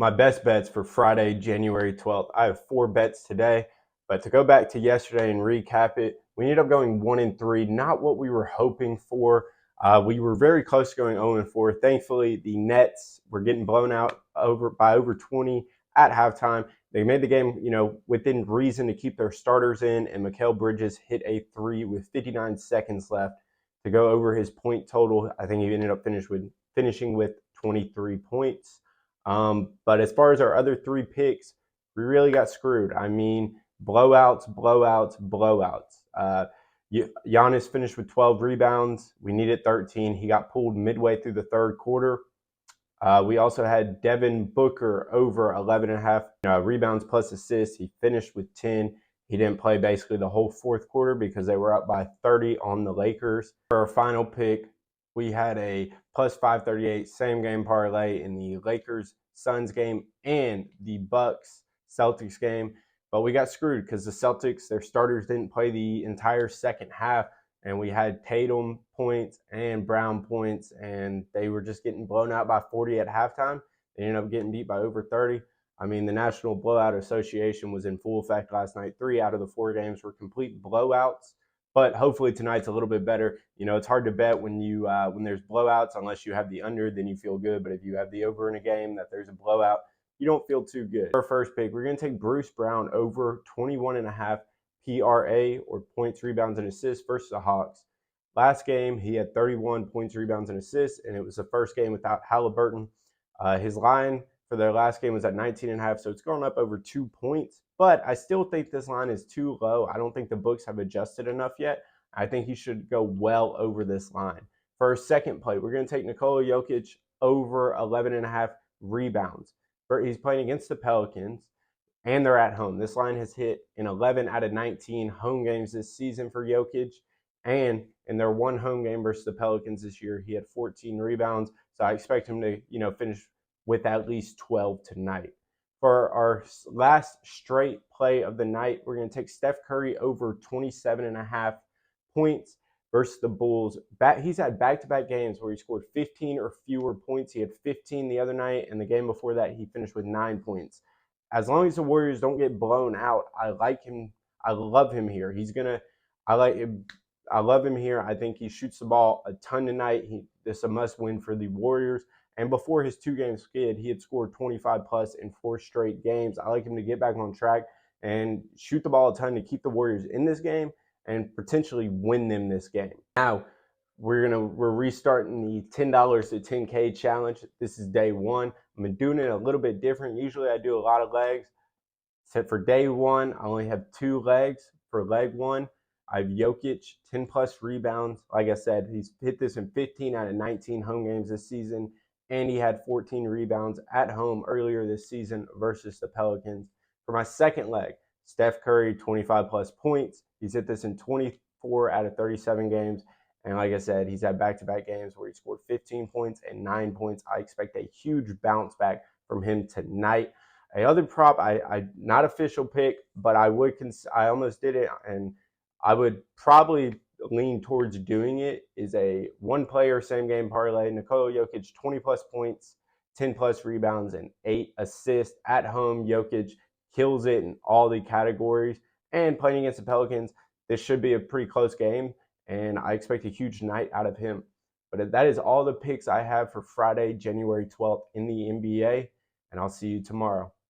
My best bets for Friday, January 12th. I have 4 bets today, but to go back to yesterday and recap it, we ended up going 1-3, not what we were hoping for. We were very close to going 0-4. Thankfully, the Nets were getting blown out by over 20 at halftime. They made the game, within reason to keep their starters in, and Mikal Bridges hit a 3 with 59 seconds left to go over his point total. I think he ended up finishing with 23 points. But as far as our other 3 picks, we really got screwed. I mean, blowouts, blowouts, blowouts. Giannis finished with 12 rebounds. We needed 13. He got pulled midway through the third quarter. We also had Devin Booker over 11.5 rebounds plus assists. He finished with 10. He didn't play basically the whole fourth quarter because they were up by 30 on the Lakers. For our final pick, we had a plus 538 same game parlay in the Lakers Suns game and the Bucks Celtics game. But we got screwed because the Celtics, their starters didn't play the entire second half. And we had Tatum points and Brown points, and they were just getting blown out by 40 at halftime. They ended up getting beat by over 30. I mean, the National Blowout Association was in full effect last night. 3 out of the 4 games were complete blowouts. But hopefully tonight's a little bit better. It's hard to bet when there's blowouts unless you have the under, then you feel good. But if you have the over in a game that there's a blowout, you don't feel too good. Our first pick, we're going to take Bruce Brown over 21.5 PRA or points, rebounds, and assists versus the Hawks. Last game, he had 31 points, rebounds, and assists, and it was the first game without Halliburton. His line for their last game was at 19.5, so it's going up over 2 points. But I still think this line is too low. I don't think the books have adjusted enough yet. I think he should go well over this line. For our second play, we're going to take Nikola Jokic over 11.5 rebounds. He's playing against the Pelicans, and they're at home. This line has hit in 11 out of 19 home games this season for Jokic. And in their one home game versus the Pelicans this year, he had 14 rebounds. So I expect him to, finish with at least 12 tonight. For our last straight play of the night, we're going to take Steph Curry over 27.5 points versus the Bulls. He's had back-to-back games where he scored 15 or fewer points. He had 15 the other night, and the game before that, he finished with 9 points. As long as the Warriors don't get blown out, I like him. I love him here. I love him here. I think he shoots the ball a ton tonight. This is a must-win for the Warriors. And before his 2-game skid, he had scored 25 plus in 4 straight games. I like him to get back on track and shoot the ball a ton to keep the Warriors in this game and potentially win them this game. Now, we're restarting the $10 to 10K challenge. This is day 1. I'm doing it a little bit different. Usually I do a lot of legs. Except for day 1, I only have 2 legs. For leg 1, I have Jokic, 10 plus rebounds. Like I said, he's hit this in 15 out of 19 home games this season. And he had 14 rebounds at home earlier this season versus the Pelicans. For my second leg, Steph Curry, 25 plus points. He's hit this in 24 out of 37 games. And like I said, he's had back-to-back games where he scored 15 points and 9 points. I expect a huge bounce back from him tonight. Another prop, I not official pick, but I almost did it, and I would probably lean towards doing it, is a 1-player same-game parlay. Nikola Jokic, 20-plus points, 10-plus rebounds, and 8 assists. At home, Jokic kills it in all the categories. And playing against the Pelicans, this should be a pretty close game, and I expect a huge night out of him. But that is all the picks I have for Friday, January 12th in the NBA, and I'll see you tomorrow.